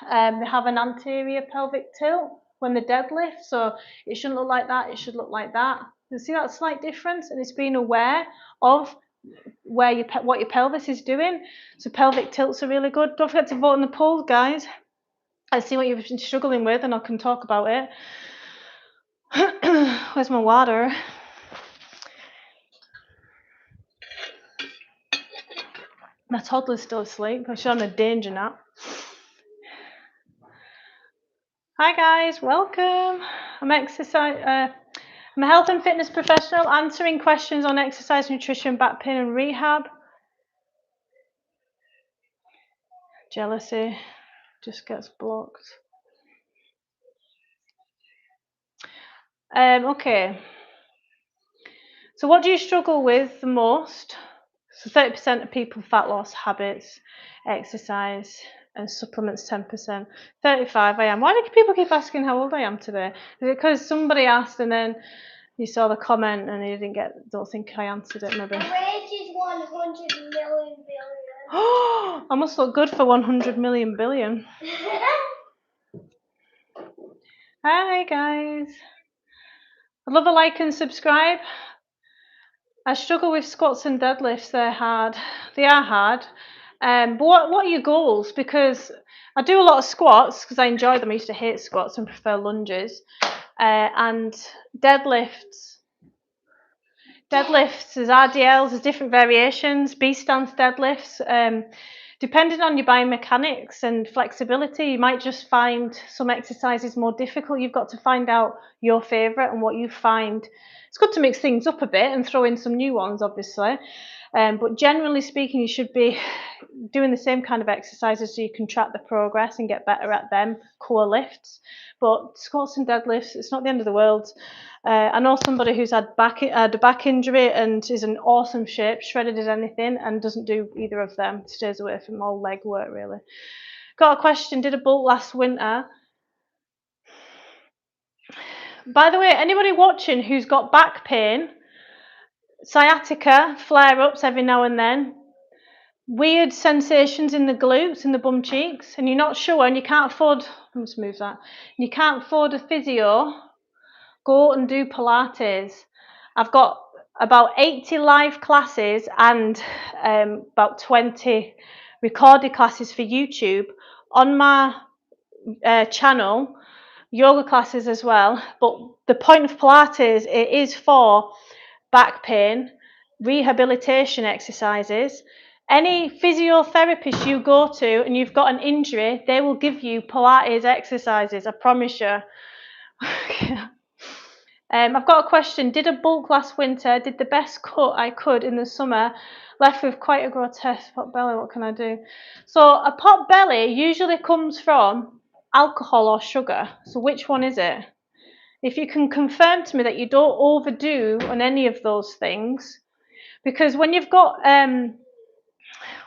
they have an anterior pelvic tilt when they deadlift, so it shouldn't look like that, it should look like that. You see that slight difference, and it's being aware of what your pelvis is doing. So pelvic tilts are really good. Don't forget to vote in the poll, guys. Let's see what you've been struggling with, and I can talk about it. Where's my water? My toddler's still asleep. I should have a danger nap. Hi guys, welcome. I'm a health and fitness professional answering questions on exercise, nutrition, back pain and rehab. Jealousy just gets blocked. Okay. So what do you struggle with the most? So 30% of people, fat loss, habits, exercise, and supplements 10%. 35 I am. Why do people keep asking how old I am today? Is it because somebody asked and then you saw the comment and you don't think I answered it maybe? My age is 100 million billion. I must look good for 100 million billion. Hi guys. I'd love a like and subscribe. I struggle with squats and deadlifts. They're hard. They are hard. But what are your goals? Because I do a lot of squats because I enjoy them. I used to hate squats and prefer lunges. And deadlifts. There's RDLs, there's different variations, B stance deadlifts. Depending on your biomechanics and flexibility, you might just find some exercises more difficult. You've got to find out your favourite and what you find. It's good to mix things up a bit and throw in some new ones, obviously. But generally speaking, you should be doing the same kind of exercises so you can track the progress and get better at them, core lifts. But squats and deadlifts, it's not the end of the world. I know somebody who's had a back injury and is in awesome shape, shredded as anything, and doesn't do either of them, stays away from all leg work really. Got a question, did a bulk last winter? By the way, anybody watching who's got back pain, sciatica, flare-ups every now and then, weird sensations in the glutes and the bum cheeks, and you're not sure and you can't afford, let's move that, you can't afford a physio, go and do Pilates. I've got about 80 live classes and about 20 recorded classes for YouTube on my channel, yoga classes as well. But the point of Pilates, it is for back pain, rehabilitation exercises. Any physiotherapist you go to and you've got an injury, they will give you Pilates exercises, I promise you. I've got a question. Did a bulk last winter, did the best cut I could in the summer, left with quite a grotesque pot belly, what can I do? So a pot belly usually comes from alcohol or sugar. So which one is it? If you can confirm to me that you don't overdo on any of those things, because when you've got a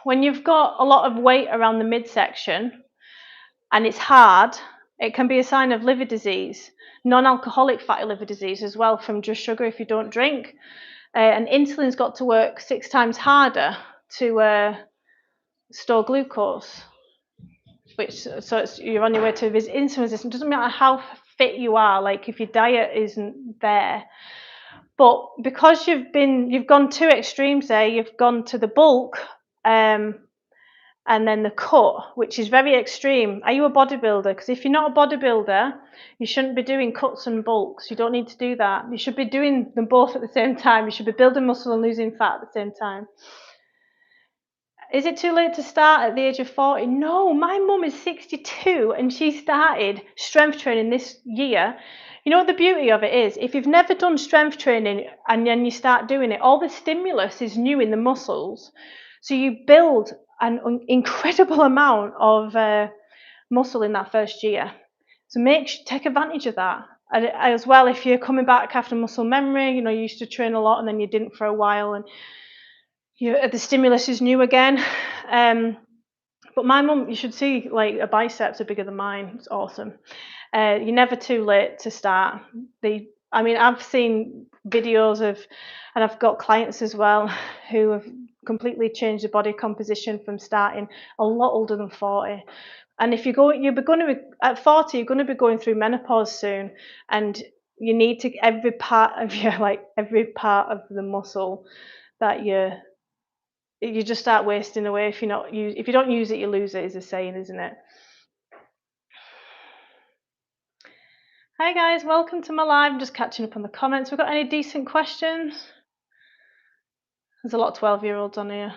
lot of weight around the midsection and it's hard, it can be a sign of liver disease, non-alcoholic fatty liver disease as well from just sugar if you don't drink. And insulin's got to work 6 times harder to store glucose, you're on your way to insulin resistance. Doesn't matter how fit you are, like if your diet isn't there. But because you've gone 2 extremes there, you've gone to the bulk and then the cut, which is very extreme. Are you a bodybuilder? Because if you're not a bodybuilder, you shouldn't be doing cuts and bulks. You don't need to do that. You should be doing them both at the same time. You should be building muscle and losing fat at the same time. Is it too late to start at the age of 40? No, my mum is 62 and she started strength training this year. You know what the beauty of it is? If you've never done strength training and then you start doing it, all the stimulus is new in the muscles. So you build an incredible amount of muscle in that first year. So take advantage of that. And as well, if you're coming back after muscle memory, you used to train a lot and then you didn't for a while and the stimulus is new again. But my mum, you should see, like, her biceps are bigger than mine. It's awesome. You're never too late to start. I've seen videos and I've got clients as well who have completely changed the body composition from starting a lot older than 40. And if at 40, you're going to be going through menopause soon, and you need to every part of the muscle that you just start wasting away if you don't use it, you lose it, is a saying, isn't it? Hi guys, welcome to my live. I'm just catching up on the comments. We've got any decent questions? There's a lot of 12-year-olds on here.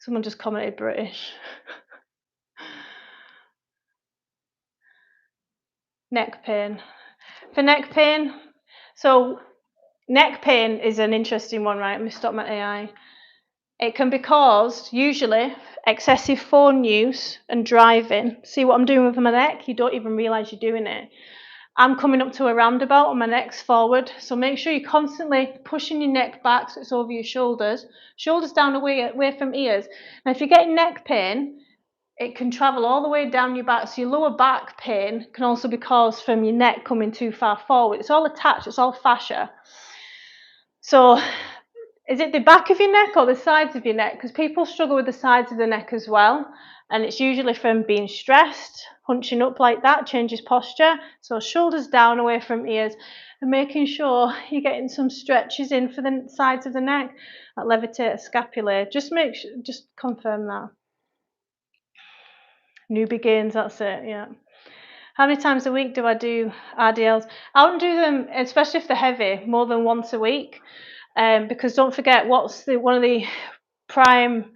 Someone just commented British. Neck pain. For neck pain, so neck pain is an interesting one, right? Let me stop my AI. It can be caused, usually, excessive phone use and driving. See what I'm doing with my neck? You don't even realise you're doing it. I'm coming up to a roundabout and my neck's forward, so make sure you're constantly pushing your neck back so it's over your shoulders down away from ears. Now if you're getting neck pain, it can travel all the way down your back, so your lower back pain can also be caused from your neck coming too far forward. It's all attached, it's all fascia. So is it the back of your neck or the sides of your neck? Because people struggle with the sides of the neck as well, and it's usually from being stressed, hunching up like that, changes posture. So shoulders down away from ears, and making sure you're getting some stretches in for the sides of the neck, that levitate scapulae. Just confirm that. Newbie gains, that's it, yeah. How many times a week do I do RDLs? I wouldn't do them, especially if they're heavy, more than once a week. Because don't forget, one of the prime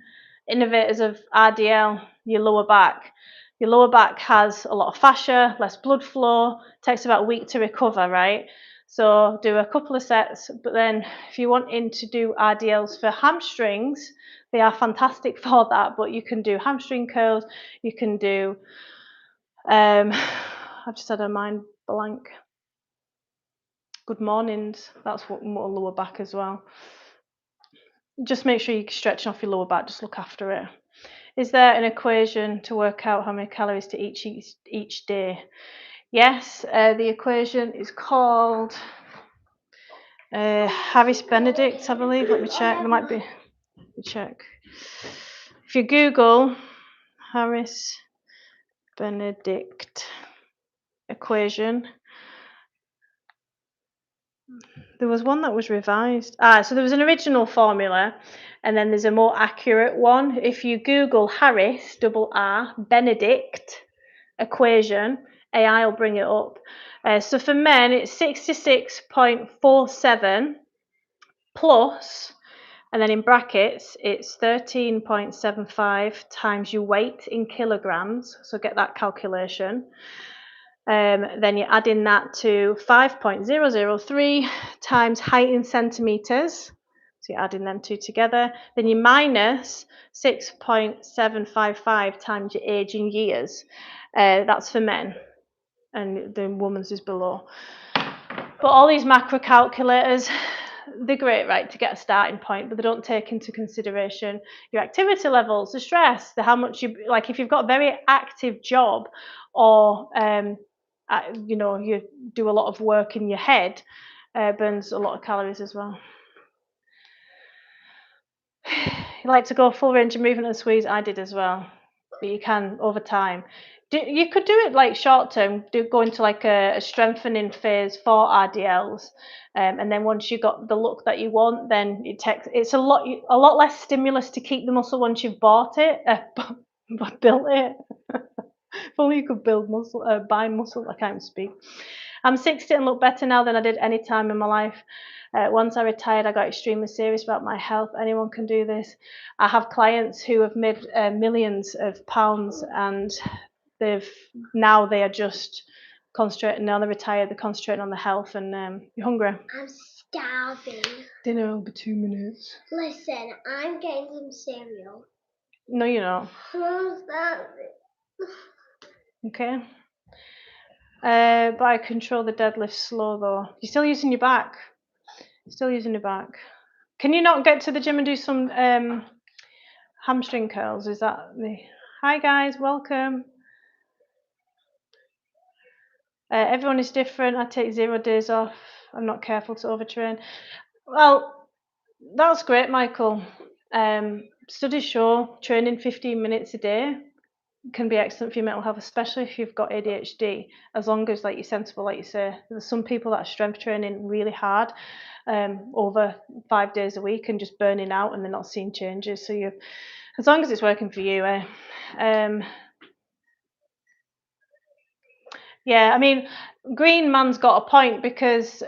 innovators of RDL? Your lower back. Your lower back has a lot of fascia, less blood flow, takes about a week to recover, right? So do a couple of sets, but then if you want to do RDLs for hamstrings, they are fantastic for that, but you can do hamstring curls, you can do, I've just had a mind blank. Good mornings, that's what more lower back as well. Just make sure you're stretching off your lower back, just look after it. Is there an equation to work out how many calories to each day? Yes, the equation is called Harris Benedict, I believe. Let me check. There might be. Let me check. If you Google Harris Benedict equation, there was one that was revised. So there was an original formula, and then there's a more accurate one. If you Google Harris, double R, Benedict equation, AI will bring it up. So for men, it's 66.47 plus, and then in brackets, it's 13.75 times your weight in kilograms. So get that calculation. Then you're adding that to 5.003 times height in centimeters. So you're adding them two together. Then you minus 6.755 times your age in years. That's for men, and the woman's is below. But all these macro calculators, they're great, right, to get a starting point, but they don't take into consideration your activity levels, the stress, the how much you, like if you've got a very active job, or you do a lot of work in your head, burns a lot of calories as well. You like to go full range of movement and squeeze? I did as well, but you can over time. You could do it like short term, go into like a strengthening phase for RDLs, and then once you got the look that you want, then it's a lot less stimulus to keep the muscle once you've bought it, built it. If only you could build muscle, buy muscle. I can't speak. I'm 60 and look better now than I did any time in my life. Once I retired, I got extremely serious about my health. Anyone can do this. I have clients who have made millions of pounds, and they are just concentrating. Now they're retired, they're concentrating on the health. And you're hungry? I'm starving. Dinner will be 2 minutes. Listen, I'm getting some cereal. No, you're not. I'm starving. Okay. But I control the deadlift slow though. You're still using your back. Can you not get to the gym and do some hamstring curls? Is that the... Hi guys, welcome. Everyone is different. I take 0 days off. I'm not careful to overtrain. Well, that's great, Michael. Studies show training 15 minutes a day can be excellent for your mental health, especially if you've got ADHD, as long as like you're sensible, like you say. There's some people that are strength training really hard over 5 days a week and just burning out, and they're not seeing changes. So you, as long as it's working for you, yeah, I mean, Green Man's got a point, because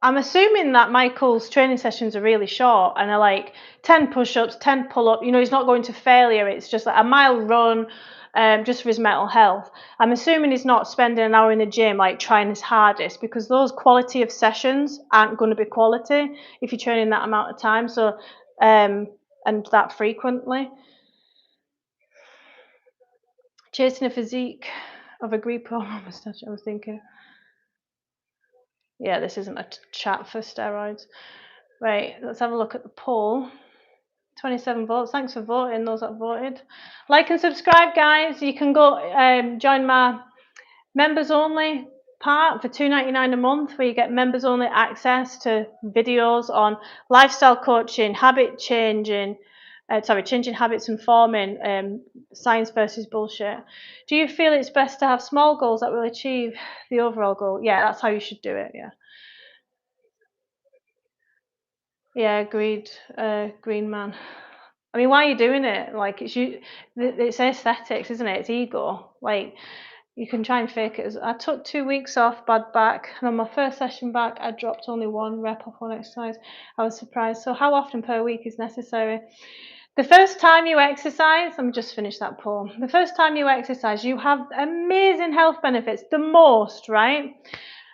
I'm assuming that Michael's training sessions are really short and are like 10 push-ups, 10 pull-ups. He's not going to failure. It's just like a mile run, just for his mental health. I'm assuming he's not spending an hour in the gym like trying his hardest, because those quality of sessions aren't going to be quality if you're training that amount of time. So, and that frequently. Chasing a physique of a Greek porn mustache, I was thinking. Yeah, this isn't a chat for steroids. Right, let's have a look at the poll. 27 votes. Thanks for voting, those that voted. Like and subscribe, guys. You can go join my members only part for $2.99 a month, where you get members only access to videos on lifestyle coaching, changing habits and forming, science versus bullshit. Do you feel it's best to have small goals that will achieve the overall goal? Yeah, that's how you should do it. Yeah, agreed. Green man. I mean, why are you doing it? Like, it's aesthetics, isn't it? It's ego. Like, you can try and fake it. I took 2 weeks off, bad back, and on my first session back, I dropped only 1 rep off 1 exercise. I was surprised. So how often per week is necessary? The first time you exercise, let me just finish that poll. The first time you exercise, you have amazing health benefits, the most, right?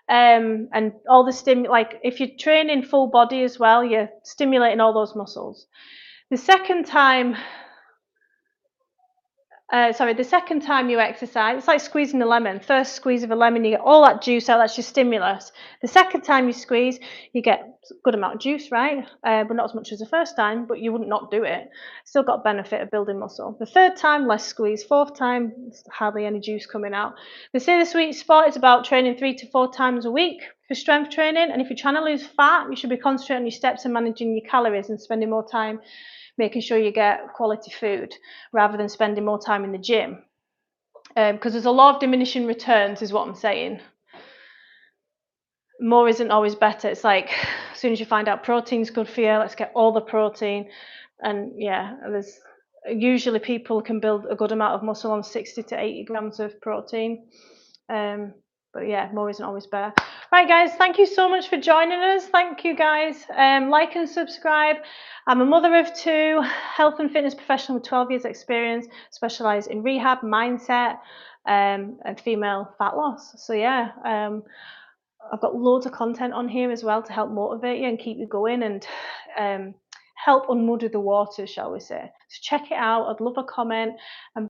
and all the like if you're training full body as well, you're stimulating all those muscles. The second time the second time you exercise, it's like squeezing a lemon. First squeeze of a lemon, you get all that juice out, that's your stimulus. The second time you squeeze, you get a good amount of juice, right? But not as much as the first time, but you wouldn't not do it. Still got benefit of building muscle. The third time, less squeeze. Fourth time, hardly any juice coming out. They say the sweet spot is about training 3 to 4 times a week for strength training. And if you're trying to lose fat, you should be concentrating on your steps and managing your calories and spending more time making sure you get quality food rather than spending more time in the gym. Because there's a lot of diminishing returns, is what I'm saying. More isn't always better. It's like as soon as you find out protein's good for you, let's get all the protein. And yeah, there's usually people can build a good amount of muscle on 60 to 80 grams of protein. But yeah, more isn't always better. Right, guys, thank you so much for joining us. Thank you, guys. Like and subscribe. I'm a mother of 2, health and fitness professional with 12 years experience, specialise in rehab, mindset, and female fat loss. So yeah, I've got loads of content on here as well to help motivate you and keep you going and help unmuddy the waters, shall we say. So check it out. I'd love a comment and